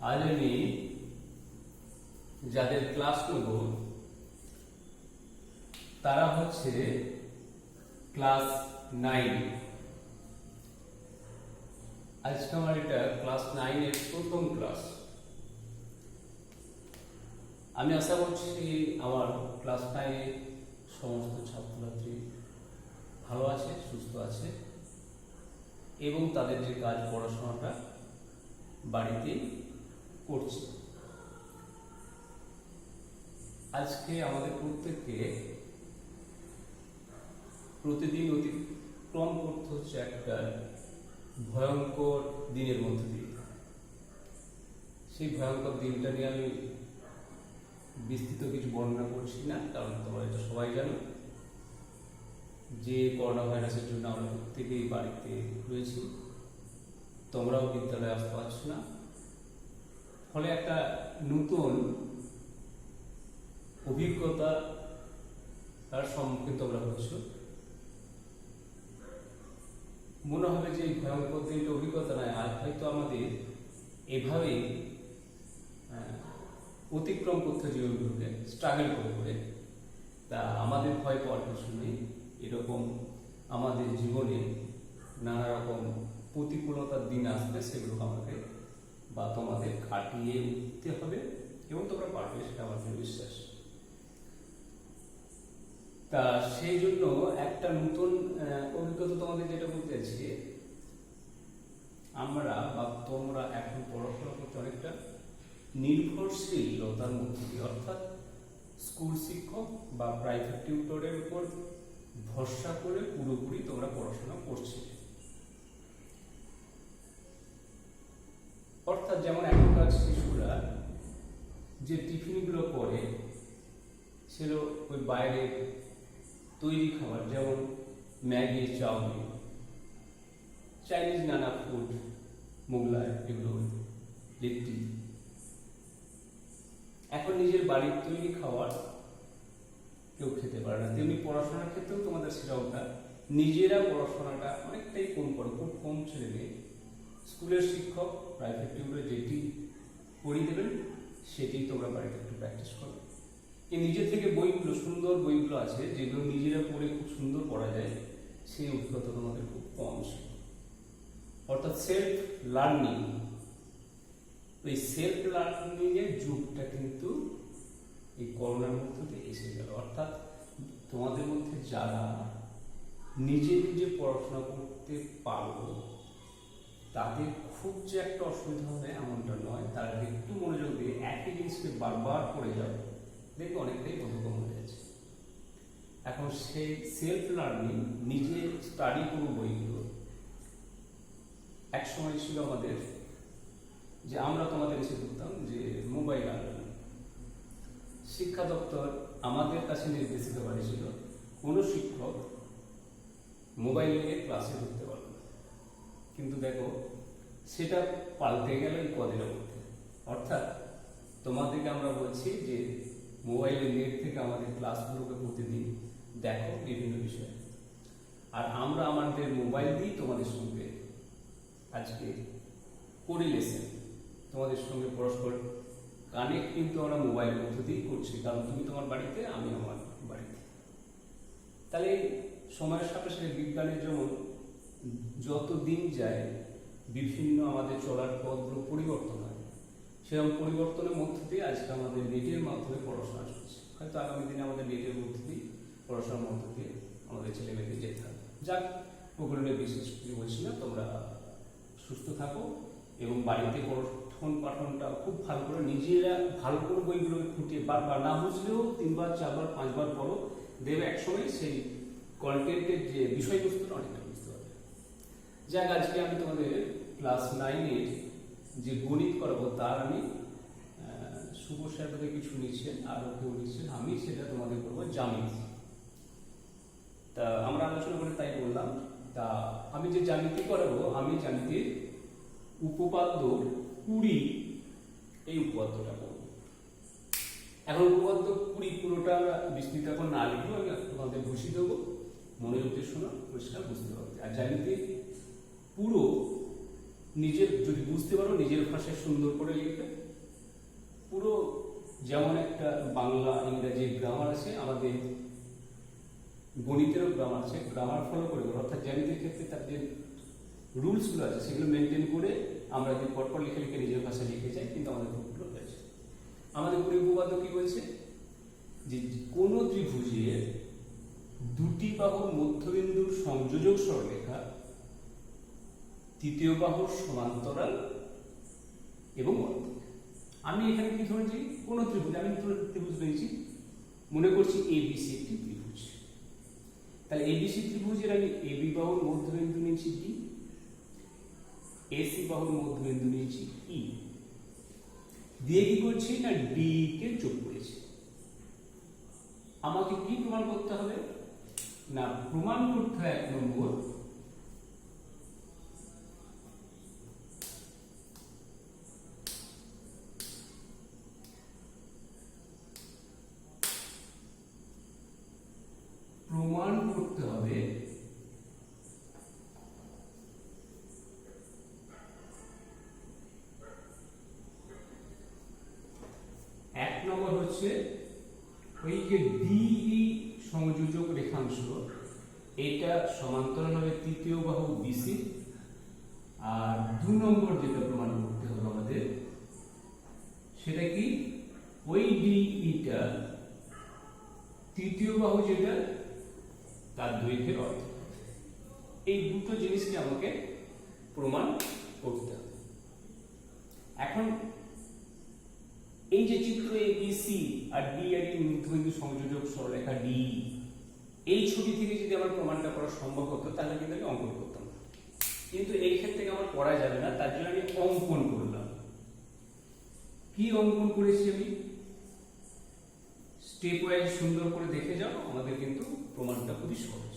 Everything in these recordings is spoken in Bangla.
আজ আমি যাদের ক্লাস নেব তারা হচ্ছে ক্লাস 9। আজকে আমার এটা ক্লাস 9 এর প্রথম ক্লাস। আমি আশা করছি আমার ক্লাস 9 এর সমস্ত ছাত্রছাত্রী ভালো আছে, সুস্থ আছে এবং তাদের যে কাজ পড়াশোনাটা বাড়িতে করছে। আজকে আমাদের প্রত্যেককে প্রতিদিন অতিক্রম করতে হচ্ছে একটা ভয়ঙ্কর দিনের মধ্যে দিয়ে। সেই ভয়ঙ্কর দিনটা নিয়ে আমি বিস্তৃত কিছু বর্ণনা করছি না, কারণ তোমরা এটা সবাই জানো যে করোনা ভাইরাসের জন্য আমরা প্রত্যেকেই বাড়িতে রয়েছি, তোমরাও বিদ্যালয়ে আসতে পারছো না। ফলে একটা নতুন অভিজ্ঞতা তার সম্মুখীন তোমরা হচ্ছো। মনে হবে যে ভয়ঙ্কর দিনটা অভিজ্ঞতা নয়, আজ হয়তো আমাদের এভাবেই অতিক্রম করতে জীবনগুলোকে স্ট্রাগল করে। তা আমাদের ভয় পাওয়ার কিছু নেই। এরকম আমাদের জীবনে নানা রকম প্রতিকূলতার দিন আসবে, সেগুলো আমাকে বা তোমাদের কাটিয়ে উঠতে হবে এবং তোমরা পারবে, সেটা আমার বিশ্বাস। তা সেই জন্য একটা নতুন অভিজ্ঞতা তোমাদের যেটা বলতে চাইছি, আমরা বা তোমরা এখন পড়াশোনা করতে অনেকটা নির্ভরশীলতার মধ্যে দিয়ে, অর্থাৎ স্কুল শিক্ষক বা প্রাইভেট টিউটরের উপর ভরসা করে পুরোপুরি তোমরা পড়াশোনা করছে। অর্থাৎ যেমন এখনকার শিশুরা যে টিফিনগুলো করে সেগুলো ওই বাইরে তৈরি খাবার, যেমন ম্যাগি, চাউমিন, চাইনিজ নানা ফুড, মোগলাই, এগুলো লিট্টি। এখন নিজের বাড়ির তৈরি খাবার কেউ খেতে পারে না। তেমনি পড়াশোনার ক্ষেত্রেও তোমাদের সেরকমটা, নিজেরা পড়াশোনাটা অনেকটাই কম করো, খুব কম ছেড়ে দিয়ে স্কুলের শিক্ষক প্রাইভেট টিউটর যেটি পড়িয়ে দেবেন সেটি তোমরা বাড়িতে একটু প্র্যাকটিস করো। এই নিজের থেকে বইগুলো, সুন্দর বইগুলো আছে যেগুলো নিজেরা পড়ে খুব সুন্দর পড়া যায়, সেই অভিজ্ঞতা তোমাদের খুব কম ছিল। অর্থাৎ সেলফ লার্নিং, এই সেলফ লার্নিং এর যুগটা কিন্তু এই করোনার মধ্যে দিয়ে এসে গেল। অর্থাৎ তোমাদের মধ্যে যারা নিজে নিজে পড়াশোনা করতে পারো তাদের খুব যে একটা অসুবিধা হবে এমনটা নয়। তারা একটু মনোযোগ দিয়ে একই জিনিসকে বারবার করে যাবে, দেখবে অনেকটাই বোধগম্য হয়ে যাচ্ছে। এখন সেই সেলফ লার্নিং, নিজে স্টাডি করবো বইগুলো, এক সময় ছিল আমাদের যে আমরা তোমাদের এসে করতাম যে মোবাইল আনবেন। শিক্ষা দপ্তর আমাদের কাছে নির্দেশিত করেছিল কোনো শিক্ষক মোবাইল নিয়ে ক্লাসে ঢুকতে পারবে না। কিন্তু দেখো সেটা পাল্টে গেল এই কদিনের মধ্যে। অর্থাৎ তোমাদেরকে আমরা বলছি যে মোবাইলের নেট থেকে আমাদের ক্লাসগুলোকে প্রতিদিন দেখো বিভিন্ন বিষয়ে, আর আমরা আমাদের মোবাইল দিয়েই তোমাদের সঙ্গে আজকে কোরিলেশন, তোমাদের সঙ্গে পরস্পর কানেক্ট কিন্তু আমরা মোবাইলের মধ্যে দিয়েই করছি, কারণ তুমি তোমার বাড়িতে, আমি আমার বাড়িতে। তাহলে সময়ের সাথে সাথে বিজ্ঞানের যেমন যত দিন যায় বিভিন্ন আমাদের চলার পথগুলো পরিবর্তন হয়, সেরকম পরিবর্তনের মধ্যে দিয়ে আজকে আমাদের নেটের মাধ্যমে পড়াশোনা চলছে। হয়তো আগামী দিনে আমাদের নেটের মধ্যে দিয়ে পড়াশোনার মধ্যে দিয়ে আমাদের ছেলে মেয়েদের যেতে হবে। যাক, ওগুলো নিয়ে বিশেষ কিছু বলছি না। তোমরা সুস্থ থাকো এবং বাড়িতে পঠন পাঠনটা খুব ভালো করে নিজেরা ভালো করে বইগুলোকে খুঁটিয়ে বারবার, না বুঝলেও 3বার 4বার 5বার পড়ো, দেবে একসময় সেই কন্টেন্টের যে বিষয়বস্তুটা অনেকটা বুঝতে পারবে। যাক, আজকে আমি তোমাদের ক্লাস 9-এর যে গণিত করাবো তার আমি শুভ স্যার থেকে কিছু নিচ্ছেন, আরও কেউ নিচ্ছেন, আমি সেটা তোমাদের করবো জ্যামিতি। তা আমরা আলোচনা করে তাই বললাম। তা আমি যে জ্যামিতি করাবো, আমি জ্যামিতির উপপাদ্য 20 এই উপপাদ্যটা করবো। এখন উপপাদ্য 20 পুরোটা আমরা বিস্তৃত এখন না লিখবো, আমি তোমাদের ঘুষি দেবো, মনোযোগ দিয়ে শোনো, পরিষ্কার বুঝতে পারবে। আর জ্যামিতির পুরো নিজের যদি বুঝতে পারো নিজের ভাষায় সুন্দর করে লিখবে। পুরো যেমন একটা বাংলা ইংরেজি গ্রামার আছে, আমাদের গণিতেরও গ্রামার আছে, গ্রামার ফলো করে, অর্থাৎ জ্যামিতির ক্ষেত্রে তার যে রুলসগুলো আছে সেগুলো মেনটেন করে আমরা যদি পরপর লিখে লিখে নিজের ভাষায় লিখে যাই কিন্তু আমাদের ভুলগুলো হয়েছে। আমাদের উপপাদ্য কি বলছে যে কোনো ত্রিভুজের দুটি বাহুর মধ্যবিন্দুর সংযোজক সরলরেখা তৃতীয় বাহুর সমান্তরাল এবং অর্ধ। আমি এখানে কি ধরেছি, কোন ত্রিভুজ, আমি ত্রিভুজ নিয়েছি, মনে করছি এবিসি একটি ত্রিভুজ। তাহলে এবিসি ত্রিভুজের আমি এবি বাহুর মধ্যবিন্দু নিয়েছি ডি, এসি বাহুর মধ্যবিন্দু নিয়েছি ই, দিয়ে কি করছি না ডি কে যোগ করেছি। আমাকে কি প্রমাণ করতে হবে না, প্রমাণ করতে হয় 1 নম্বর প্রমাণ করতে হবে হচ্ছে ওই যে ডিই সংযোজক রেখাংশ এটা সমান্তরাল হবে তৃতীয় বাহু বিসি। আর 2 নম্বর যেটা প্রমাণ করতে হবে আমাদের সেটা কি, ওই ডিইটা তৃতীয় বাহু যেটা তার দৈর্ঘ্যের অর্ধ। এই দুটো জিনিসকে আমাকে প্রমাণ করতে হবে। এখন এই যে চিত্র এবিসি আর ডি আর এই মধ্যবিন্দু সংযোজক সরলরেখা ডি, এই ছবি থেকে যদি আমার প্রমাণটা করা সম্ভব হতো তাহলে কিন্তু আমি অঙ্কন করতাম, কিন্তু এই ক্ষেত্রে আমার করা যাবে না। তার জন্য আমি অঙ্কন করলাম। কি অঙ্কন করেছি আমি, স্টেপ ওয়াইজ সুন্দর করে দেখে যাও, আমাদের কিন্তু প্রমাণটা খুবই সহজ।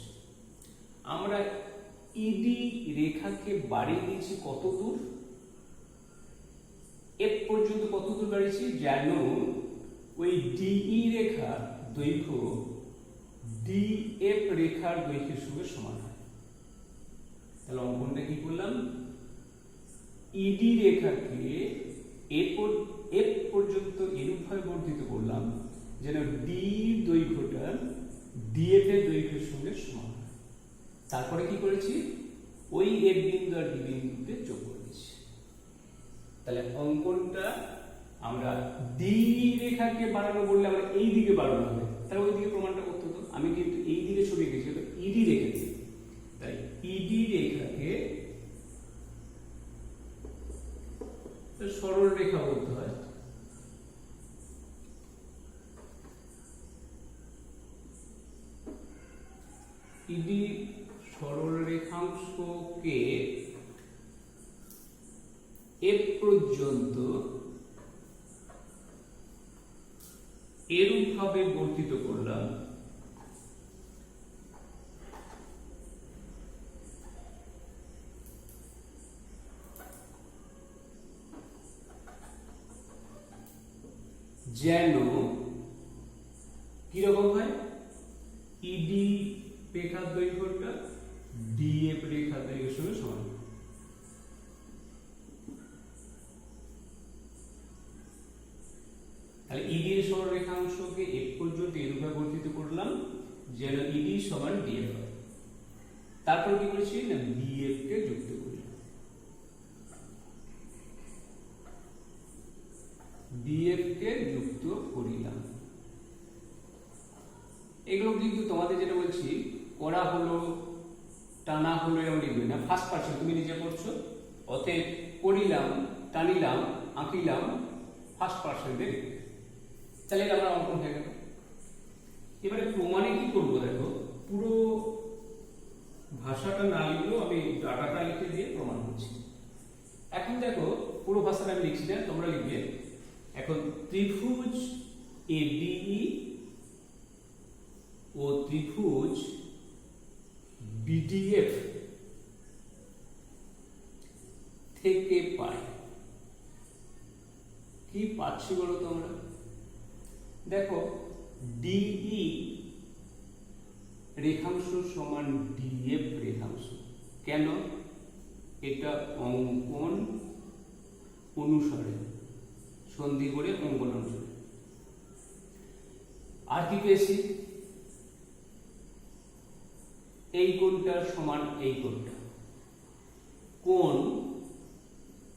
আমরা ইডি রেখাকে বাড়িয়ে দিয়েছি কত দূর, এফ পর্যন্ত কত দূর বাড়িয়েছি, যেন ওই ডিই রেখার দৈর্ঘ্য ডিএফ রেখার দৈর্ঘ্যের সঙ্গে সমান হয়। তাহলে অঙ্কনটা কি করলাম, ইডি রেখাকে এফ পর্যন্ত এরূপভাবে বর্ধিত করলাম যেন ডি দৈর্ঘ্যটা ডিএফ এর দৈর্ঘ্যের সঙ্গে সমান হয়। তারপরে কি করেছি, ওই এফ বিন্দু আর ডি বিন্দুতে যোগ করে দিচ্ছি। তাহলে অঙ্কনটা আমরা ডি রেখাকে বাড়ানো বললে আমরা এই দিকে বাড়ানো হবে, তাহলে ওই দিকে প্রমাণটা করতে হতো। আমি কিন্তু এই দিকে সরিয়ে গেছি, তো ইডি রেখা দিয়ে, তাই ইডি রেখাকে সরল রেখা বলতে হয়। ইডি সরল রেখাংশকে এফ পর্যন্ত এরূপভাবে বর্ধিত করলাম যেন কিরকম হয়, ইডি রেখার দৈর্ঘ্যটা ডিএফ রেখার দৈর্ঘ্যের সঙ্গে সমান। তাহলে ইডি এর সরল রেখাংশকে এফ পর্যন্ত এরূপে বর্ধিত করলাম যেন ইডি সমান ডিএফ হয়। তারপর কি করেছি না বিএফ কে যুক্ত করি, বিএফ কে যুক্ত করিলাম। এগুলো কিন্তু তোমাদের যেটা বলছি করা হলো টানা হলো এরকম লিখবে না, ফার্স্ট পারসন তুমি নিজে করছো, অতএব করিলাম টানিলাম আঁকিলাম ফার্স্ট পারসন দিয়ে লিখবে। তাহলে আমরা অঙ্কন হয়ে গেল। এবারে প্রমাণে কি করবো, দেখো পুরো ভাষাটা না লিখলেও আমি ডাটাটা লিখে দিয়ে প্রমাণ করছি। এখন দেখো পুরো ভাষাটা আমি লিখছি না, তোমরা লিখবে। এখন ত্রিভুজ এবিই ও ত্রিভুজ বিডিএফ থেকে পাই, কি পাচ্ছি বলো তোমরা, দেখো ডিই রেখাংশ সমান ডিএফ রেখাংশ। কেন, এটা অঙ্কন অনুসারে, সন্ধি করে অঙ্কন অনুসারে। আর কি পেয়েছি, এই কোণটা সমান এই কোণটা, কোণ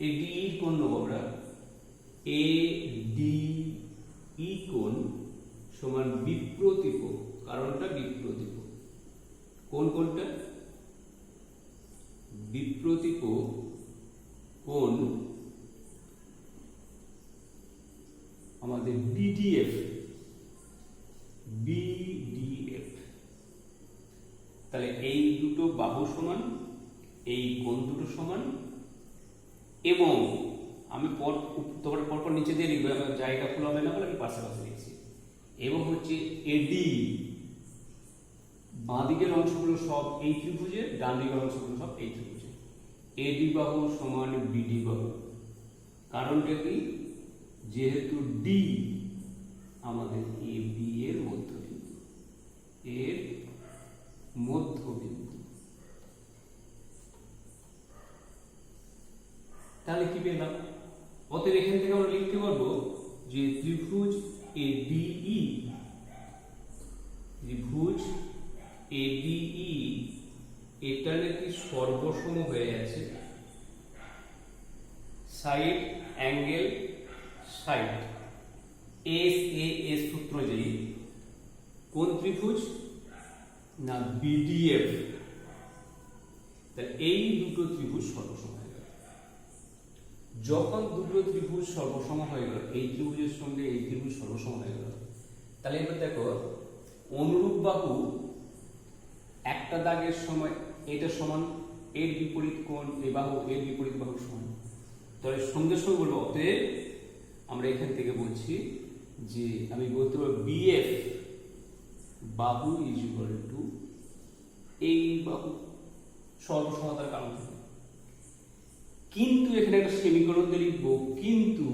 এডি কোণ নেব আমরা, এ ডি ই কোণ সমান বিপ্রতীপ, কারণটা বিপ্রতীপ, কোন কোণটা বিপ্রতীপ কোণ আমাদের বিডিএফ, বিডিএফ। তাহলে এই দুটো বাহু সমান, এই কোণ দুটো সমান, এবং আমি পরপর নিচে দিয়ে লিখবো, জায়গা খোলা হবে না বলে আমি পাশাপাশি লিখছি। এবং হচ্ছে এডি, বাঁ দিকের অংশগুলো সব এই ত্রিভুজের, ডান দিকের অংশগুলো সব এই ত্রিভুজের। এডি বাহু সমান বিডি বাহু, কারণটা কি, যেহেতু ডি আমাদের এ বি এর মধ্যবিন্দু, এর মধ্যবিন্দু। তাহলে কি পেলাম, অতএব এখান থেকে আমরা লিখতে পারবো যে ত্রিভুজ এডিই, ত্রিভুজ এডিই এটা নাকি সর্বসম হয়ে আছে side angle side, S A S সূত্র অনুযায়ী। কোন ত্রিভুজ না বিডিএফ। তাহলে এই দুটো ত্রিভুজ সর্বসম হয়ে গেল। যখন দুটো ত্রিভুজ সর্বসম হয়ে গেল, এই ত্রিভুজের সঙ্গে এই ত্রিভুজ সর্বসম হয়ে গেল, তাহলে এবার দেখো অনুরূপ বাহু একটা দাগের সময় এটা সমান, এর বিপরীত কোণ এই বাহু, এর বিপরীত বাহু সমান। তাহলে সঙ্গে সঙ্গে বলবো, অতএব আমরা এখান থেকে বলছি যে আমি বলতে পারবো বিএফ বাহু ইজ ইকুয়াল টু এই বাহু, সর্বসমতার কারণ থেকে। কিন্তু এখানে একটা সেমিকোলন দিয়ে লিখবো, কিন্তু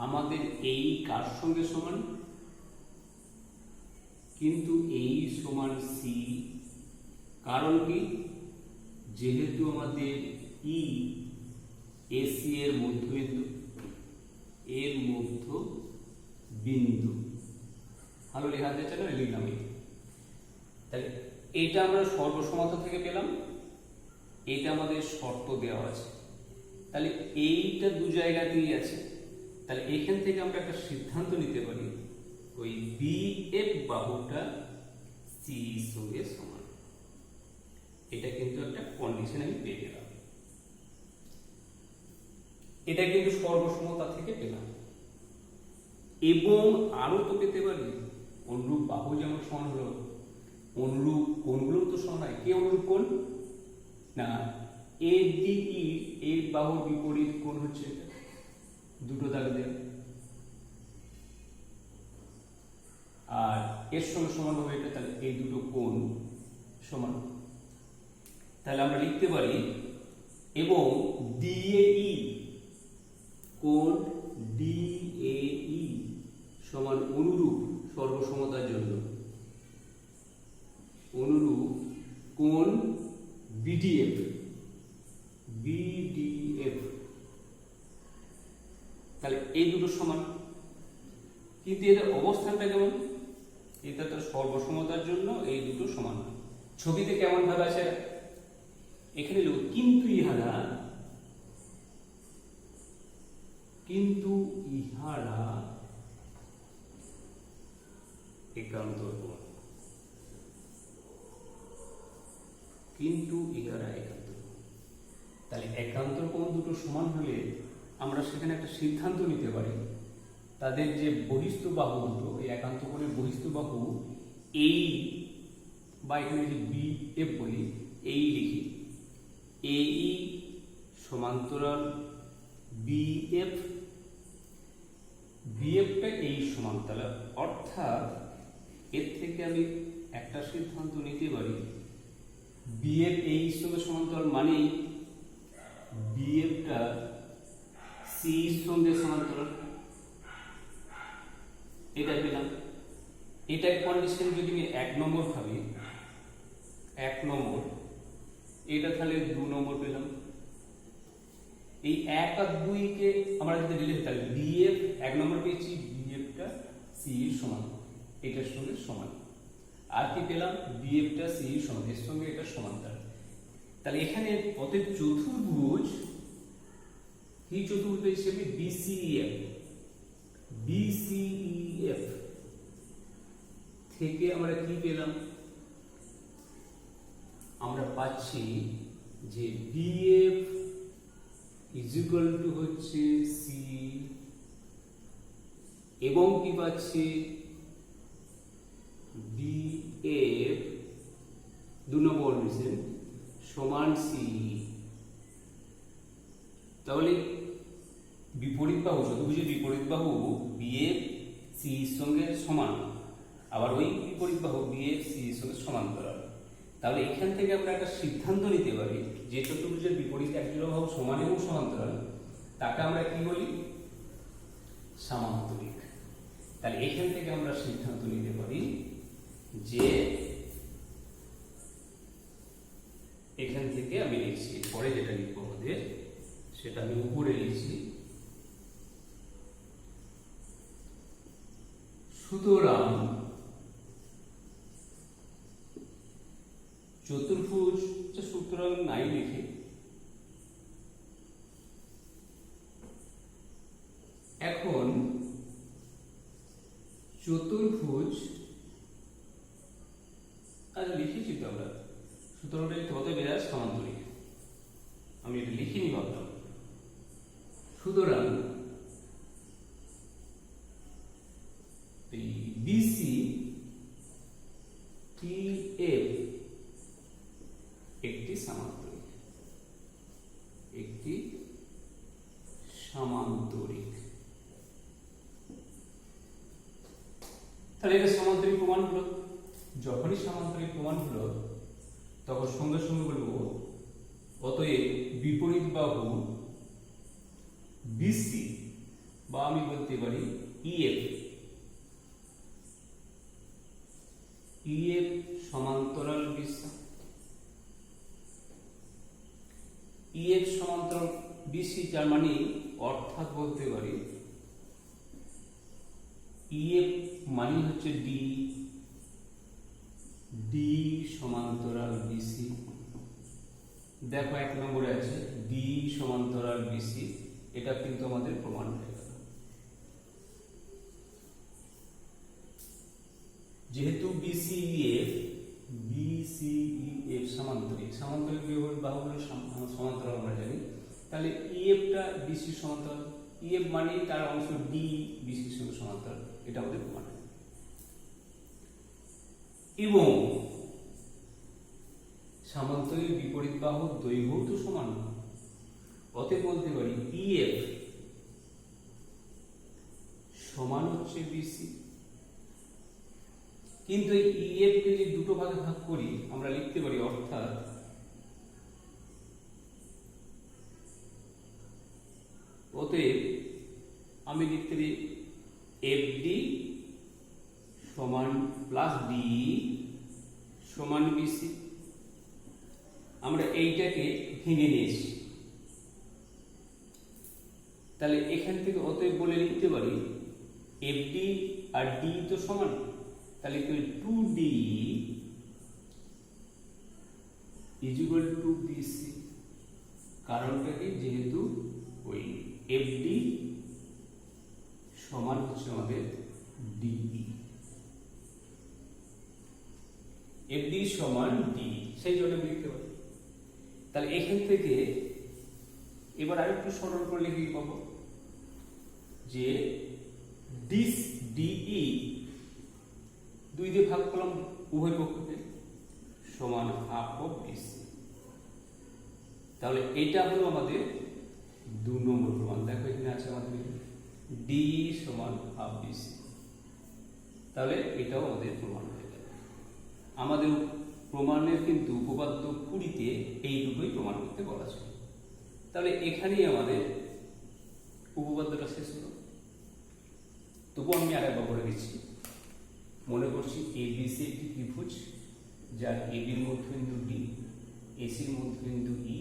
আমাদের এই কার সঙ্গে সমান, কিন্তু এই সমান সি, কারণ কি, যেহেতু আমাদের ই এসি এর মধ্যবিন্দু, এর মধ্যবিন্দু। ভালো লেখা যাচ্ছে না, লিখলাম। তাহলে এটা আমরা সর্বসমতা থেকে পেলাম, এটা আমাদের শর্ত দেওয়া আছে। তাহলে এইটা দু জায়গাতেই আছে। তাহলে এখান থেকে আমরা একটা সিদ্ধান্ত নিতে পারি, ওই বিএফ বাহুটা সি সঙ্গে সমান। এটা কিন্তু একটা কন্ডিশন আমি পেয়ে গেলাম, এটা কিন্তু সর্বসমতা থেকে পেলাম। এবং আরো তো পেতে পারি, অনুরূপ বাহু যেমন সমান হলো, অনুরূপ কোণগুলো তো সমান হয়। কে অনুরূপ কোণ না, এডিই এর বাহুর বিপরীত কোণ হচ্ছে দুটো দাগ দেয়া, আর এর সঙ্গে সমান হবে এটা। তাহলে এই দুটো কোণ সমান। তাহলে আমরা লিখতে পারি, এবং ডিএই কোণ ডিএই সমান অনুরূপ সর্বসমতার জন্য অনুরূপ কোণ বিডিএফ, বিডিএফ। তাহলে এই দুটো সমান, কিন্তু এদের অবস্থানটা কেমন, এটা তো সর্বসমতার জন্য এই দুটো সমান। ছবিতে কেমন ভাবে আছে এখানে লিখব, কিন্তু ইহারা, কিন্তু ইহারা একান্তর কোণ, কিন্তু ইহারা একান্তর কোণ। তাহলে একান্তর কোণ দুটো সমান হলে আমরা সেখানে একটা সিদ্ধান্ত নিতে পারি, তাদের যে বহিস্থ বাহু দুটো, এই একান্ত কোণের বহিস্থ বাহু এই, বা এখানে যে বি এফ বলি, এই লিখি, এই সমান্তরাল বিএফ, বিএফটা এই সমান্তরাল। অর্থাৎ এর থেকে আমি একটা সিদ্ধান্ত নিতে পারি, বিএফ এই সঙ্গে সমান্তরাল মানে বিএফটা সি সঙ্গে সমান্তরাল। এটা পেলাম। এটার কন্ডিশন যদি আমি 1 নম্বর ভাবি, 1 নম্বর, এটা তাহলে 2 নম্বর পেলাম। এই 1 আর 2 কে আমরা যদি রিলেট, তাহলে বিএফ 1 নম্বর পেয়েছি, বিএফটা সি এর সমান, এটার সঙ্গে সমান। আর কি পেলাম, বিএফটা সি এর সমান, এর সঙ্গে এটা সমান্তরাল। তাহলে এখানে অতএব চতুর্ভুজ, কি চতুর্ভুজ হিসেবে বিসিএফ, বিসিএফ থেকে আমরা কি পেলাম, আমরা পাচ্ছি যে বিএফ ইজ ইকুয়াল টু হচ্ছে সি, এবং কি পাচ্ছি, বিএফ 2 নম্বর মিশন সমান সি। তাহলে বিপরীত বাহু, চতুর্ভুজের বিপরীত বাহু বিএফ সি এর সঙ্গে সমান, আবার ওই বিপরীত বাহু বিএফ সি এর সঙ্গে সমান্তরাল। তাহলে এখান থেকে আমরা একটা সিদ্ধান্ত নিতে পারি যে চতুর্ভুজের বিপরীত একজোড়া বাহু সমান এবং সমান্তরাল, তাকে আমরা কি বলি, সামান্তরিক। তাহলে এখান থেকে আমরা সিদ্ধান্ত নিতে পারি যে, এখান থেকে আমি লিখছি, পরে যেটা লিখবো আমাদের সেটা আমি উপরে লিখছি। সুতরাং চতুর্ভুজ, সুতরাং নাই লিখে এখন চতুর্ভুজ, আচ্ছা লিখেছি তো আমরা, সুতরাং কত বেড়ায় সমান্তরিক, আমি এটা লিখিনি ভাবলাম। সুতরাং বিসি টিএফ একটি সামান্তরিক, একটি সামান্তরিক। তাহলে এটা সামান্তরিক প্রমাণ হলো। যখনই সামান্তরিক প্রমাণ হলো তখন সঙ্গে সঙ্গে বলবো অতএব বিপরীত বাহু বিসি, বা আমি বলতে পারি ইএফ, ইএফ সমান্তরাল বিসি, ইএফ সমান্তরাল বিসি, যার মানে অর্থাৎ বলতে পারি ইএফ মানে হচ্ছে ডি, ডি সমান্তরাল বিসি। দেখো 1 নম্বরে আছে ডি সমান্তরাল বিসি, এটা কিন্তু আমাদের প্রমাণ হয়ে গেল। যেহেতু বিসিএফ, বিসিএফ সামান্তরিক, সামান্তরিক বাহুগুলো সমান্তরাল আমরা জানি, তাহলে ইএফটা বিসি সমান্তরাল, ইএফ মানে তার অংশ ডি বিসির সঙ্গে সমান্তরাল, এটা আমাদের প্রমাণ। এবং সামান্তরিক বিপরীত বাহুর দৈর্ঘ্য তো সমান, অতএব বলতে পারি ইএফ সমান হচ্ছে বিসি। কিন্তু এই ইএফ কে যদি দুটো ভাগে ভাগ করি আমরা লিখতে পারি, অর্থাৎ অতএব আমি লিখতে পারি এফডি সমান প্লাস ডি সমান বিসি। আমরা এইটাকে ভেঙে নিয়েছি, তাহলে এখান থেকে অতএব বলে লিখতে পারি এফডি আর ডি তো সমান, তাহলে 2d is equal to BC. কারণটা কি, যেহেতু ওই এফডি সমান হচ্ছে আমাদের ডিই, এফডি সমান ডি, সেই জন্য লিখতে পারি। তাহলে এখান থেকে এবার আরেকটু সরল করে লিখে পাবো যে ডিস ডিই 2 দিয়ে ভাগ করলাম উভয় পক্ষকে, সমান হাফ অফ বিসি। তাহলে এটা হলো আমাদের 2 নম্বর প্রমাণ। দেখো এখানে আছে আমাদের ডি সমান হাফ বিসি, তাহলে এটাও আমাদের প্রমাণ হয়ে গেল। আমাদের প্রমাণের কিন্তু উপপাদ্য 20-তে এই দুটোই প্রমাণ করতে বলা ছিল। তাহলে এখানেই আমাদের উপপাদ্যটা শেষ হলো। তবু আমি আরেকবার বলে দিচ্ছি, মনে করছি এবিসি একটি ত্রিভুজ যার এবির মধ্যবিন্দু ডি, এসির মধ্যবিন্দু ই।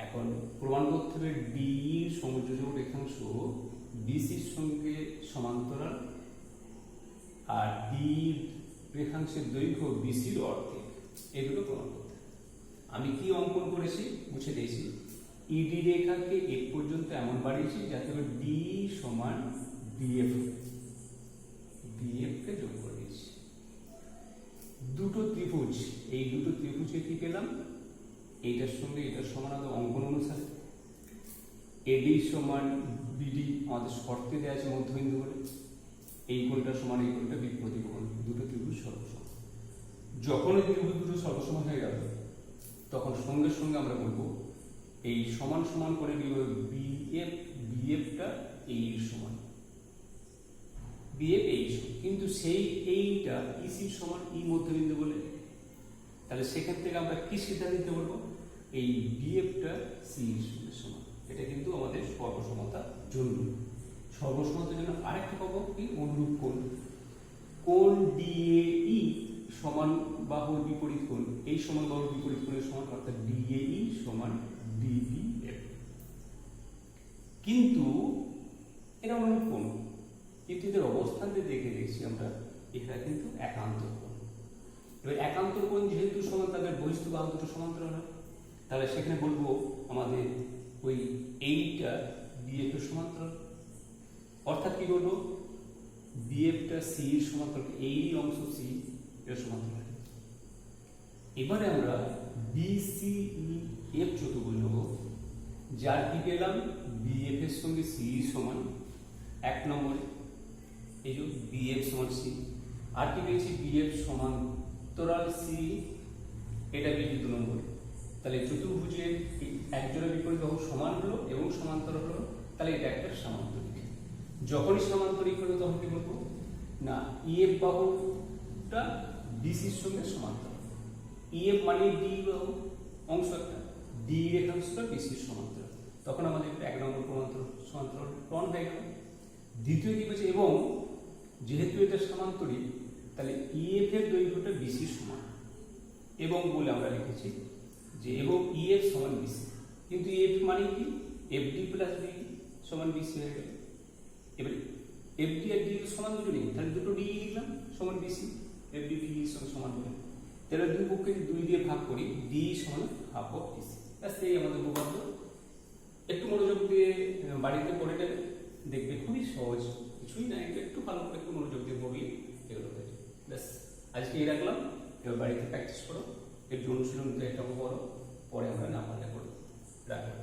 এখন প্রমাণ করতে হবে ডি এর সমযোজক রেখাংশ বিসির সঙ্গে সমান্তরাল আর ডি রেখাংশের দৈর্ঘ্য বিসির অর্ধেক, এগুলো প্রমাণ করতে হবে। আমি কি অঙ্কন করেছি মুছে দিয়েছি, ইডি রেখাকে এ পর্যন্ত এমন বাড়িয়েছি যাতে ডি সমান বিএফ, বিএফ কে যোগ করে দিয়েছি। দুটো ত্রিভুজ, এই দুটো ত্রিভুজে কি পেলাম, এইটার সঙ্গে এটার সমান অঙ্কন অনুসারে এডি সমান বিডি আমাদের শর্তে দেওয়া আছে মধ্যবিন্দু বলে, এই কোণটা সমান এই কোণটা বিপরীত কোণ, দুটো ত্রিভুজ সর্বসম। যখন এই ত্রিভুজ দুটো সর্বসম হয়ে গেল তখন সঙ্গে সঙ্গে আমরা বলবো এই সমান সমান করে বিএফ, বিএফটা এই সমান, বিএফ এই সমান, কিন্তু সেই এইটা ইসির সমান ই মধ্যবিন্দু বলে, তাহলে সেখান থেকে আমরা কি সিদ্ধান্ত নিতে পারবো, এই বিএফটা সি এর সঙ্গে সমান। এটা কিন্তু আমাদের সর্বসমতার জন্য। সর্বসমতার জন্য আরেকটা পাবো কি, অনুরূপ কোণ, কোণ ডিএই সমান বাহুর বিপরীত কোণ, এই সমান বাহুর বিপরীত কোণের সমান, অর্থাৎ ডিএই সমান ডিবিএফ। কিন্তু এরা অনুরূপ কোণ, কিন্তু এদের অবস্থান দেখে দেখছি আমরা এরা কিন্তু একান্তর কোণ। এবার একান্তর কোণ যেহেতু সমান, তাদের বহিস্থ বাহু দুটো সমান্তরাল হয়, তাহলে সেখানে বলবো আমাদের ওই এইটা বিএফ এর সমান্তরাল, অর্থাৎ কি বলবো, বিএফটা সি এর সমান্তরাল, এই অংশ সি এর সমান্তরাল। এবারে আমরা বিসিএফ চতুর্ভুজ নেব, যার কি পেলাম, বিএফ এর সঙ্গে সি সমান এক নম্বরে, এই যে বিএফ সমান সি, আর কি পেয়েছি বিএফ সমান্তরাল সি, এটা পেয়েছি দু নম্বরে। তাহলে চতুর্ভুজের একজোড়া বিপরীত বাহু সমান হলো এবং সমান্তরাল হলো, তাহলে এটা একটা সামান্তরিক। যখনই সামান্তরিক হলো তখন কি বলবো না, ইএফ বাহুটা বিসির সঙ্গে সমান্তরাল, ইএফ মানে ডি বাহু অংশ একটা, ডি রেখাংশটা বিসির সমান্তরাল, তখন আমাদের একটা এক নম্বর সমান্তরাল প্রমাণ হয়ে গেল। দ্বিতীয় কি বলছে, এবং যেহেতু এটা সামান্তরিক তাহলে ইএফ এর দৈর্ঘ্যটা বিসির সমান, এবং বলে আমরা লিখেছি যে এবং ইএফ সমান বিসি, কিন্তু এফ মানে কি, এফডি প্লাস ডি সমান বিসি হয়ে গেল। এবার এফডি আর ডি সমান দুটো নেই, তাহলে দুটো ডি লিখলাম সমান বিসি, এফডি ডি সমান হবে, তাহলে দুই পক্ষে দুই দিয়ে ভাগ করি, ডি সমান হাফ অফ বিসি, এই আমাদের উপপাদ্য। একটু মনোযোগ দিয়ে বাড়িতে পড়ে নেবে, দেখবে খুবই সহজ, কিছুই না, একটু ভালো করে একটু মনোযোগ দিয়ে পড়লে এগুলো হয়ে যাবে। ব্যাস আজকে এই রাখলাম, এবার বাড়িতে প্র্যাকটিস করো, একটু অনুশীলন একটা করো, পরে আমরা না পারলে করবো, রাখলাম।